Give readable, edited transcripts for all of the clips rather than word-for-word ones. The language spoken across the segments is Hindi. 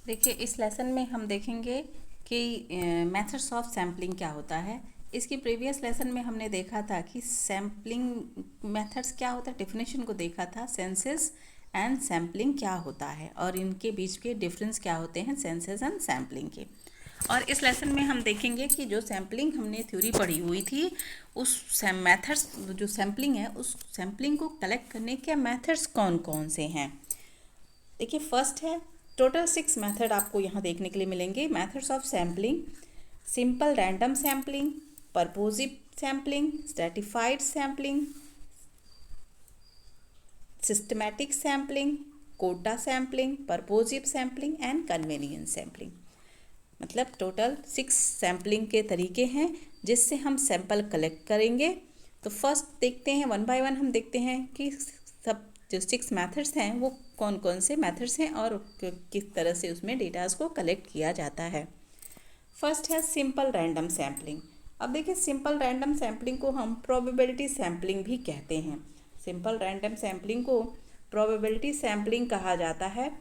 देखिए, इस लेसन में हम देखेंगे कि मेथड्स ऑफ सैम्पलिंग क्या होता है। इसकी प्रीवियस लेसन में हमने देखा था कि सैम्पलिंग मेथड्स क्या होता है, डेफिनेशन को देखा था। सेंसेस एंड सैम्पलिंग क्या होता है और इनके बीच के डिफरेंस क्या होते हैं सेंसेस एंड सैम्पलिंग के। और इस लेसन में हम देखेंगे कि जो सैम्पलिंग हमने थ्योरी पढ़ी हुई थी, उस मेथड्स जो सैम्पलिंग है, उस सैम्पलिंग को कलेक्ट करने के मेथड्स कौन कौन से हैं। देखिए, फर्स्ट है टोटल 6 मेथड आपको यहाँ देखने के लिए मिलेंगे। Methods of sampling: simple random sampling, purposive sampling, stratified sampling, systematic sampling, quota sampling, purposive sampling and convenience sampling. मतलब टोटल 6 सैम्पलिंग के तरीके हैं जिससे हम सैंपल कलेक्ट करेंगे। तो फर्स्ट देखते हैं, वन बाय वन हम देखते हैं कि सब जो 6 मेथड्स हैं वो कौन कौन से मेथड्स हैं और किस तरह से उसमें डेटास को कलेक्ट किया जाता है। फर्स्ट है सिंपल रैंडम सैम्पलिंग। अब देखिए, सिंपल रैंडम सैम्पलिंग को हम प्रोबेबिलिटी सैम्पलिंग भी कहते हैं। सिंपल रैंडम सैम्पलिंग को प्रोबेबिलिटी सैम्पलिंग कहा जाता है।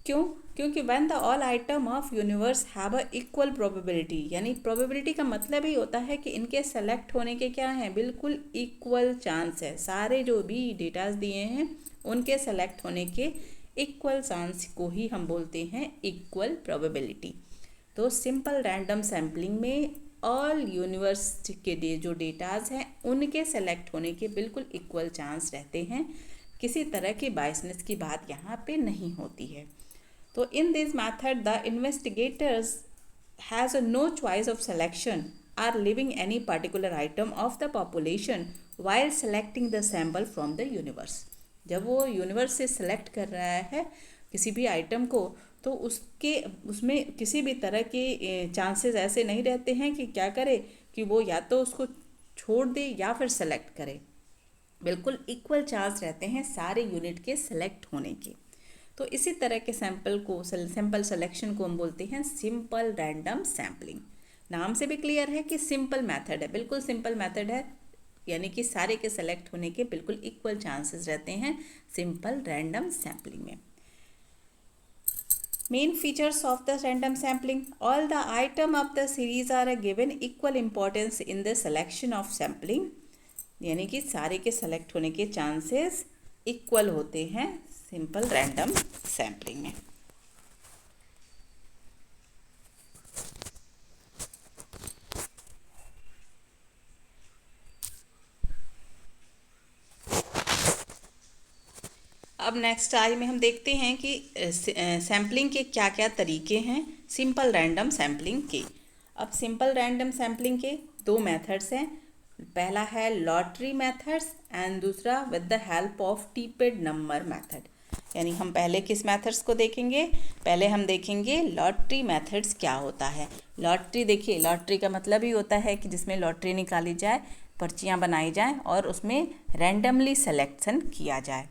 क्यों? क्योंकि when the all item of universe have a equal probability, यानी प्रोबेबिलिटी का मतलब ही होता है कि इनके सेलेक्ट होने के क्या हैं, बिल्कुल इक्वल चांस है। सारे जो भी डेटाज दिए हैं उनके सेलेक्ट होने के इक्वल चांस को ही हम बोलते हैं इक्वल प्रोबेबिलिटी। तो सिंपल रैंडम सैम्पलिंग में ऑल यूनिवर्स के जो डेटाज हैं उनके सेलेक्ट होने के बिल्कुल इक्वल चांस रहते हैं। किसी तरह की बायसनेस की बात यहाँ पे नहीं होती है। तो in this method the investigators has no choice of selection or leaving any particular item of the population while selecting the sample from the universe. जब वो यूनिवर्स से सेलेक्ट कर रहा है किसी भी आइटम को, तो उसमें किसी भी तरह के चांसेस ऐसे नहीं रहते हैं कि क्या करे कि वो या तो उसको छोड़ दे या फिर सेलेक्ट करे। बिल्कुल इक्वल चांस रहते हैं सारे यूनिट के सेलेक्ट होने के। तो इसी तरह के सैंपल सिलेक्शन को हम बोलते हैं सिंपल रैंडम सैम्पलिंग। नाम से भी क्लियर है कि सिंपल मेथड है, बिल्कुल सिंपल मेथड है, यानी कि सारे के सेलेक्ट होने के बिल्कुल इक्वल चांसेस रहते हैं सिंपल रैंडम सैम्पलिंग में। Main features of the random sampling: all the item of the series are given equal importance in the selection of sampling, यानी कि सारे के सेलेक्ट होने के चांसेस इक्वल होते हैं सिंपल रैंडम सैम्पलिंग में। अब नेक्स्ट आई में हम देखते हैं कि सैम्पलिंग के क्या क्या तरीके हैं सिंपल रैंडम सैम्पलिंग के। अब सिंपल रैंडम सैम्पलिंग के 2 मेथड्स हैं। पहला है लॉटरी मेथड्स एंड दूसरा with the help of Tippett number method. यानी हम पहले किस मेथड्स को देखेंगे? पहले हम देखेंगे लॉटरी मेथड्स क्या होता है। लॉटरी, देखिए, लॉटरी का मतलब ही होता है कि जिसमें लॉटरी निकाली जाए, पर्चियाँ बनाई जाएँ और उसमें रैंडमली सेलेक्शन किया जाए।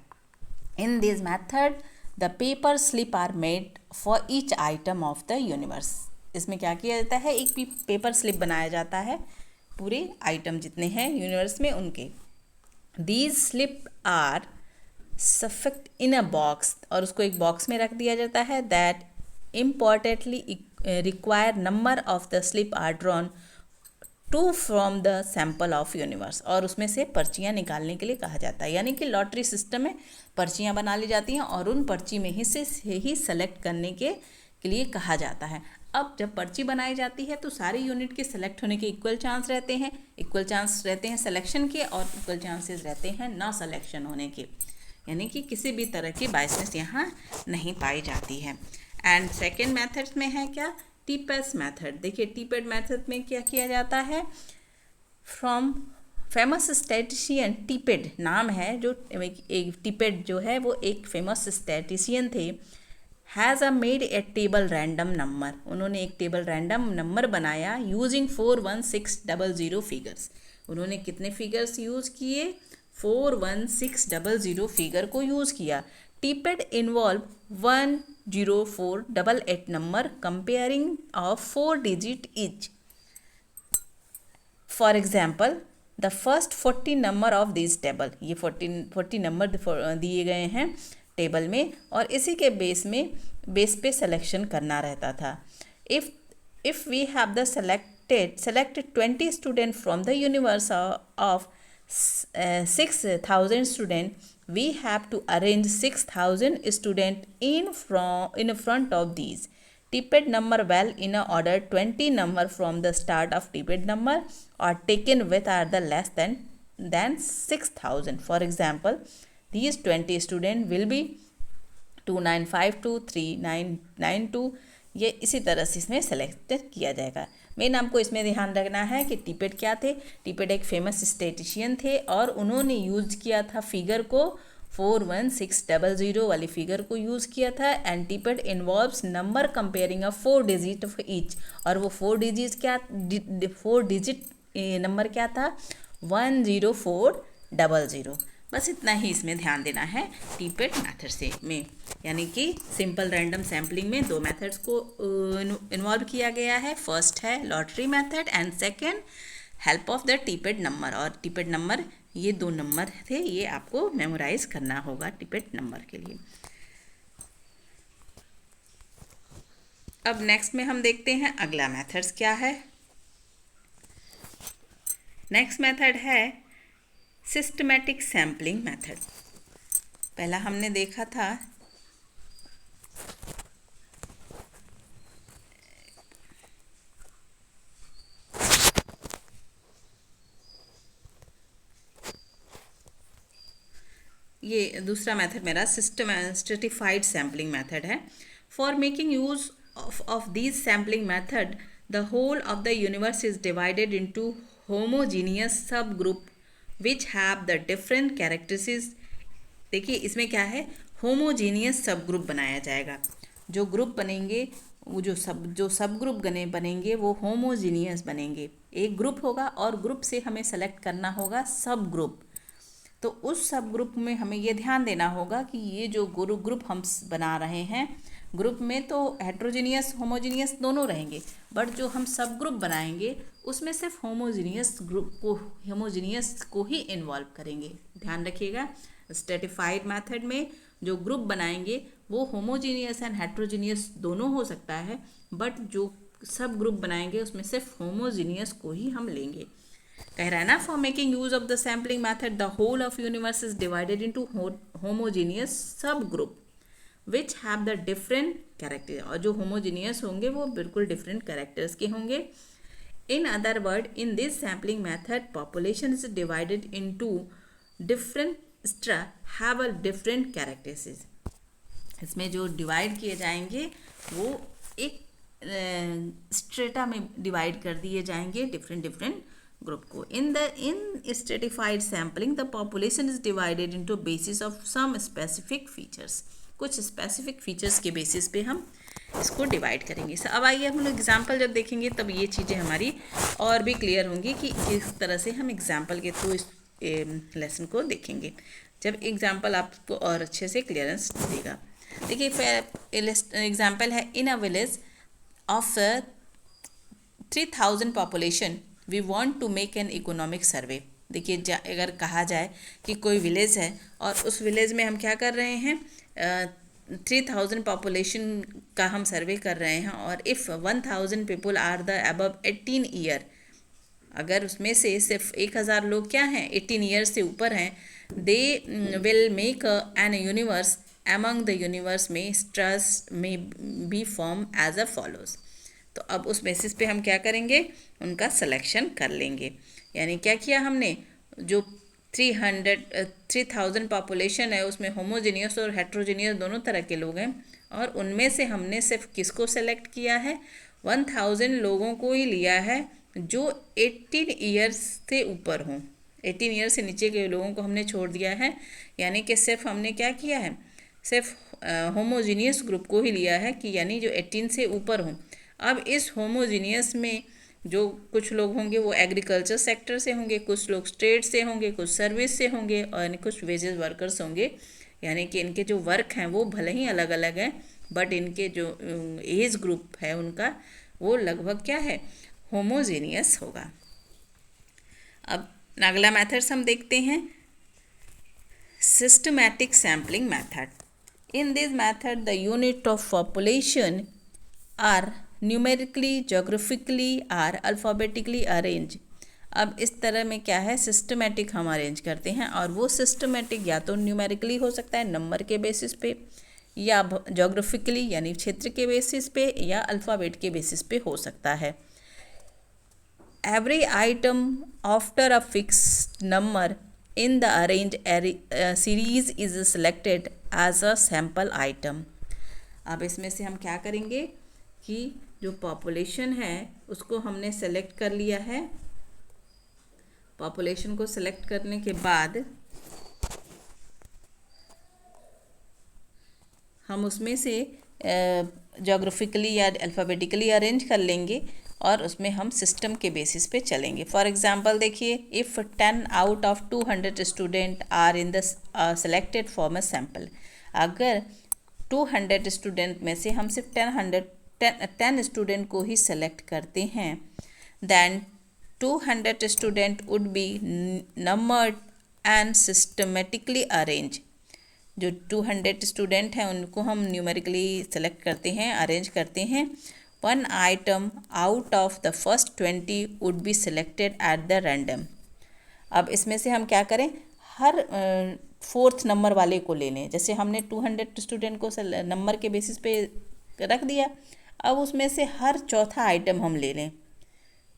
In this method, the paper slip are made for each item of the universe. इसमें क्या किया जाता है, एक पेपर स्लिप बनाया जाता है पूरे आइटम जितने हैं यूनिवर्स में उनके। These slip are stuffed in a box, और उसको एक बॉक्स में रख दिया जाता है। That importantly require number of the slip are drawn to from the sample of universe, और उसमें से पर्चियाँ निकालने के लिए कहा जाता है। यानी कि लॉटरी सिस्टम में पर्चियाँ बना ली जाती हैं और उन पर्ची में से ही सेलेक्ट करने के लिए कहा जाता है। अब जब पर्ची बनाई जाती है तो सारे यूनिट के सेलेक्ट होने के इक्वल चांस रहते हैं, इक्वल चांस रहते हैं सिलेक्शन के और इक्वल चांसेस रहते हैं ना सिलेक्शन होने के, यानी कि किसी भी तरह की बायसनेस यहाँ नहीं पाई जाती है। एंड सेकेंड मेथड में है क्या, टीपेड मेथड। देखिए, टीपेड मेथड में क्या किया जाता है, फ्रॉम फेमस स्टैटिशियन, टीपेड नाम है जो एक टीपेड जो है वो एक फेमस स्टैटिशियन थे, has a made a table random number. उन्होंने एक टेबल रैंडम नंबर बनाया यूजिंग 41600 फिगर्स। उन्होंने कितने फिगर्स यूज़ किए? 41600 फिगर को यूज़ किया। Tippett involve 10488 number comparing of 4 digit each. For example the first 40 number of this table, ये 40 नंबर दिए गए हैं टेबल में, और इसी के बेस में बेस पे सिलेक्शन करना रहता था। If we have the selected 20 student from the universe of 6,000 student, we have to arrange 6,000 student in front of these tippet number well in a order. 20 number from the start of tippet number are taken with are the less than 6,000. For example, these 20 student will be 2952 3992, ये इसी तरह से इसमें सेलेक्ट किया जाएगा। मेन आपको इसमें ध्यान रखना है कि टिपेट क्या थे। टिपेट एक फेमस स्टैटिशियन थे और उन्होंने यूज किया था फिगर को 41600 वाली फिगर को यूज़ किया था। And Tippett involves number comparing a 4 digit of each, और वो 4 डिजिट नंबर क्या था 10400। बस इतना ही इसमें ध्यान देना है टिपेट मेथड से में, यानी कि सिंपल रैंडम सैम्पलिंग में 2 मेथड्स को इन्वॉल्व किया गया है। फर्स्ट है lottery method and second help of the Tippett number. और टिपेट नंबर ये 2 नंबर थे, ये आपको मेमोराइज करना होगा टिपेट नंबर के लिए। अब नेक्स्ट में हम देखते हैं अगला मेथड्स क्या है। नेक्स्ट मेथड है सिस्टमैटिक सैम्पलिंग मेथड। पहला हमने देखा था ये दूसरा मेथड मेरा स्ट्रेटिफाइड सैम्पलिंग मेथड है। For making use of this sampling method the whole of the universe is divided into homogeneous sub group which have the different characteristics. देखिए इसमें क्या है, होमोजीनियस सब ग्रुप बनाया जाएगा। जो ग्रुप बनेंगे वो जो सब ग्रुप बनेंगे वो होमोजीनियस बनेंगे। एक ग्रुप होगा और ग्रुप से हमें सेलेक्ट करना होगा सब ग्रुप। तो उस सब ग्रुप में हमें ये ध्यान देना होगा कि ये जो ग्रुप हम बना रहे हैं, ग्रुप में तो हेट्रोजीनियस होमोजीनियस दोनों रहेंगे, बट जो हम सब ग्रुप बनाएंगे उसमें सिर्फ होमोजीनियस को ही इन्वॉल्व करेंगे। ध्यान रखिएगा, स्ट्रेटिफाइड मेथड में जो ग्रुप बनाएंगे वो होमोजीनियस एंड हेट्रोजीनियस दोनों हो सकता है, बट जो सब ग्रुप बनाएंगे उसमें सिर्फ होमोजीनियस को ही हम लेंगे। कह रहा है ना, for making use of the sampling method the whole of universe is divided into homogeneous sub group which have the different character. और जो होमोजीनियस होंगे वो बिल्कुल डिफरेंट कैरेक्टर्स के होंगे। In other word, in this sampling method population is divided into different straw have a different characteristics. इसमें जो डिवाइड किए जाएंगे वो एक स्ट्रेटा में डिवाइड कर दिए जाएंगे डिफरेंट ग्रुप को। In stratified sampling the population is divided into basis of some specific features. कुछ स्पेसिफिक फीचर्स के बेसिस पे हम इसको डिवाइड करेंगे। अब आइए हम लोग एग्जाम्पल जब देखेंगे तब ये चीज़ें हमारी और भी क्लियर होंगी कि किस तरह से हम एग्जाम्पल के थ्रू इस लेसन को देखेंगे, जब एग्जाम्पल आपको और अच्छे से क्लियरेंस देगा। देखिए एग्जाम्पल है, in a village of 3,000 population we want to make an economic survey. देखिए अगर कहा जाए कि कोई विलेज है और उस विलेज में हम क्या कर रहे हैं, 3,000 पॉपुलेशन का हम सर्वे कर रहे हैं, और if 1,000 people are the above 18 year, अगर उसमें से सिर्फ 1,000 लोग क्या हैं 18 ईयर से ऊपर हैं, they will make an universe among the universe में स्ट्रस में be form as a follows. तो अब उस बेसिस पे हम क्या करेंगे, उनका सिलेक्शन कर लेंगे। यानी क्या किया हमने, जो 3,000 पॉपुलेशन है उसमें होमोजीनियस और हेट्रोजीनियस दोनों तरह के लोग हैं, और उनमें से हमने सिर्फ किसको सेलेक्ट किया है, 1,000 लोगों को ही लिया है जो 18 ईयर्स से ऊपर हों। 18 ईयर से नीचे के लोगों को हमने छोड़ दिया है। यानी कि सिर्फ हमने क्या किया है, सिर्फ होमोजीनियस ग्रुप को ही लिया है, कि यानी जो 18 से ऊपर हों। अब इस होमोजीनियस में जो कुछ लोग होंगे वो एग्रीकल्चर सेक्टर से होंगे, कुछ लोग ट्रेड से होंगे, कुछ सर्विस से होंगे, और कुछ वेजेस वर्कर्स होंगे। यानी कि इनके जो वर्क हैं वो भले ही अलग अलग हैं, बट इनके जो एज ग्रुप है उनका वो लगभग क्या है, होमोजीनियस होगा। अब अगला मेथड्स हम देखते हैं, systematic sampling method. In this method, the unit of population are numerically, geographically or alphabetically arranged. अब इस तरह में क्या है, सिस्टमेटिक हम अरेंज करते हैं, और वो सिस्टमेटिक या तो न्यूमेरिकली हो सकता है नंबर के बेसिस पे, या जोग्राफिकली यानी क्षेत्र के बेसिस पे, या अल्फ़ाबेट के बेसिस पे हो सकता है. Every item after a fixed number in the arranged series is selected as a sample item. अब इसमें से हम क्या करेंगे कि जो पॉपुलेशन है उसको हमने सेलेक्ट कर लिया है. पॉपुलेशन को सेलेक्ट करने के बाद हम उसमें से जोग्राफिकली या अल्फ़ाबेटिकली अरेंज कर लेंगे और उसमें हम सिस्टम के बेसिस पे चलेंगे. फॉर एग्जांपल देखिए, if 10 out of 200 student are in the selected form a sample. अगर 200 स्टूडेंट में से हम सिर्फ 10 स्टूडेंट को ही सेलेक्ट करते हैं, then 200 student would be numbered and systematically arrange. जो 200 स्टूडेंट हैं उनको हम न्यूमेरिकली सेलेक्ट करते हैं, अरेंज करते हैं. One item out of the first 20 would be selected at the random. अब इसमें से हम क्या करें, हर फोर्थ नंबर वाले को ले लें. जैसे हमने 200 स्टूडेंट को नंबर के बेसिस पे रख दिया, अब उसमें से हर चौथा आइटम हम ले लें.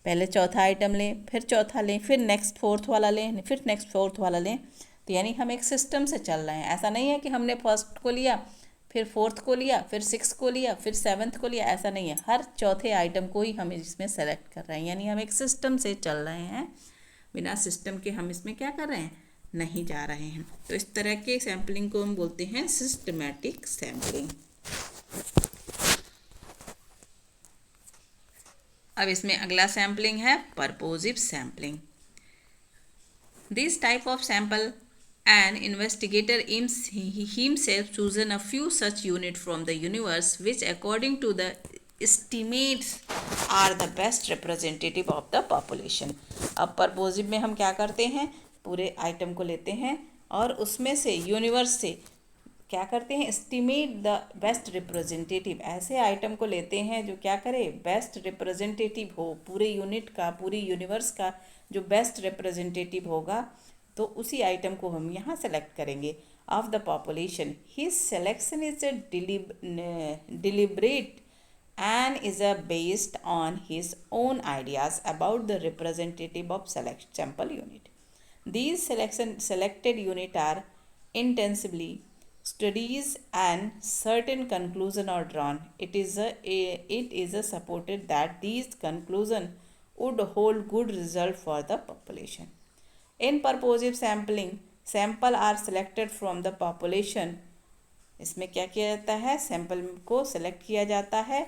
पहले चौथा आइटम लें, फिर चौथा लें, फिर नेक्स्ट फोर्थ वाला लें, फिर नेक्स्ट फोर्थ वाला लें. तो यानी हम एक सिस्टम से चल रहे हैं. ऐसा नहीं है कि हमने फर्स्ट को लिया, फिर फोर्थ को लिया, फिर सिक्स को लिया, फिर सेवन्थ को लिया. ऐसा नहीं है, हर चौथे आइटम को ही हम इसमें सेलेक्ट कर रहे हैं. यानी हम एक सिस्टम से चल रहे हैं, बिना सिस्टम के हम इसमें क्या कर रहे हैं, नहीं जा रहे हैं. तो इस तरह के सैम्पलिंग को हम बोलते हैं सिस्टमैटिक सैम्पलिंग. अब इसमें अगला सैम्पलिंग है purposive sampling. This type of sample an investigator himself chosen a few such unit from the universe which according to the estimates are the best representative of the population. अब परपोजिव में हम क्या करते हैं, पूरे आइटम को लेते हैं और उसमें से यूनिवर्स से क्या करते हैं, एस्टिमेट द बेस्ट रिप्रेजेंटेटिव. ऐसे आइटम को लेते हैं जो क्या करे, बेस्ट रिप्रेजेंटेटिव हो, पूरे यूनिट का, पूरी यूनिवर्स का जो बेस्ट रिप्रेजेंटेटिव होगा, तो उसी आइटम को हम यहाँ सेलेक्ट करेंगे of the population. His selection is a deliberate and is a based on his own ideas about the representative of sample unit. These selected unit are intensively studies and certain conclusion are drawn. It is supported that these conclusion would hold good result for the population. In purposive sampling, sample are selected from the population. इसमें क्या किया जाता है, सैंपल को सेलेक्ट किया जाता है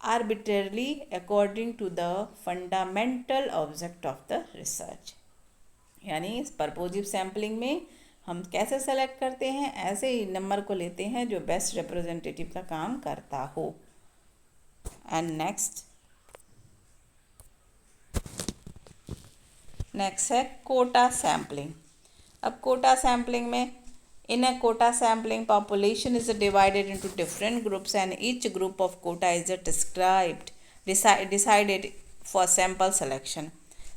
arbitrarily according to the fundamental object of the research. यानी इस परपोजिव सैम्पलिंग में हम कैसे सेलेक्ट करते हैं, ऐसे ही नंबर को लेते हैं जो बेस्ट रिप्रेजेंटेटिव का काम करता हो. एंड नेक्स्ट है कोटा सैम्पलिंग. अब कोटा सैम्पलिंग में, in a quota sampling population is divided into different groups and each group of quota is decided for sample selection.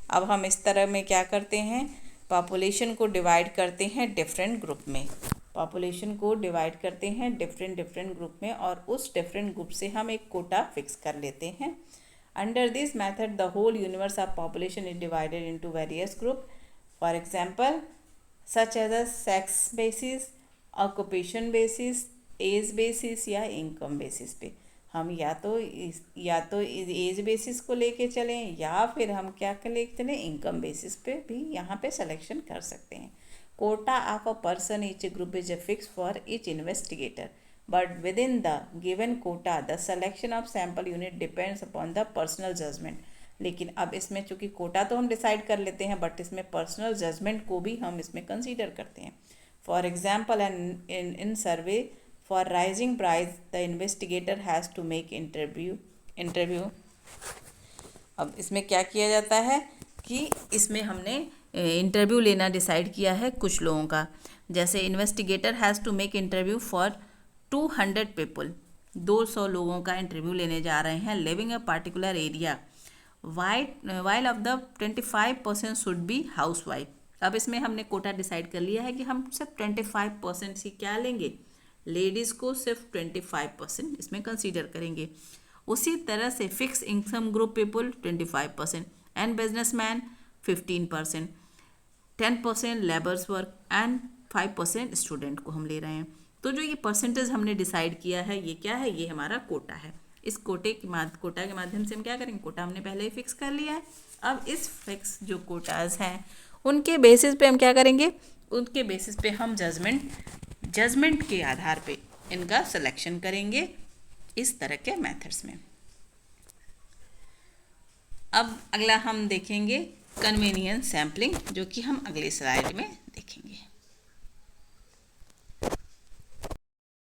अब हम इस तरह में क्या करते हैं, पॉपुलेशन को डिवाइड करते हैं डिफरेंट ग्रुप में. पॉपुलेशन को डिवाइड करते हैं डिफरेंट ग्रुप में और उस डिफरेंट ग्रुप से हम एक कोटा फिक्स कर लेते हैं. Under this method the whole universe of population is divided into various group. For example such as a sex basis, occupation basis, age basis या इनकम बेसिस पे. हम या तो एज बेसिस को लेके चलें या फिर हम क्या कर लेके चलें, इनकम बेसिस पे भी यहाँ पे सिलेक्शन कर सकते हैं. Quota of a person each group is fix for each investigator, but within the given quota the selection of sample unit depends upon the personal judgement. लेकिन अब इसमें चूँकि कोटा तो हम डिसाइड कर लेते हैं, बट इसमें पर्सनल जजमेंट को भी हम इसमें कंसीडर करते हैं. For example in survey for rising price the investigator has to make interview. अब इसमें क्या किया जाता है कि इसमें हमने इंटरव्यू लेना डिसाइड किया है कुछ लोगों का. जैसे investigator has to make interview for 200 people, 200 लोगों का इंटरव्यू लेने जा रहे हैं, living a particular area, while of the 25% should be housewife. अब इसमें हमने कोटा डिसाइड कर लिया है कि हम सिर्फ 25% ही क्या लेंगे, लेडीज़ को सिर्फ 25% इसमें कंसीडर करेंगे। उसी तरह से fix income group people 25% and businessman 15%, 10% labours work and 5% student को हम ले रहे हैं। तो जो ये परसेंटेज हमने डिसाइड किया है ये क्या है, ये हमारा कोटा है। इस कोटा के माध्यम से हम क्या करेंगे, कोटा हमने पहले ही फिक्स कर लिया है। अब इस फिक्स जो कोटाज हैं उनके बेसिस पे हम क्या करेंगे, उनके बेसिस पे हम जजमेंट के आधार पे इनका सिलेक्शन करेंगे इस तरह के मेथड्स में। अब अगला हम देखेंगे कन्वीनियंस सैम्पलिंग, जो कि हम अगले स्लाइड में देखेंगे।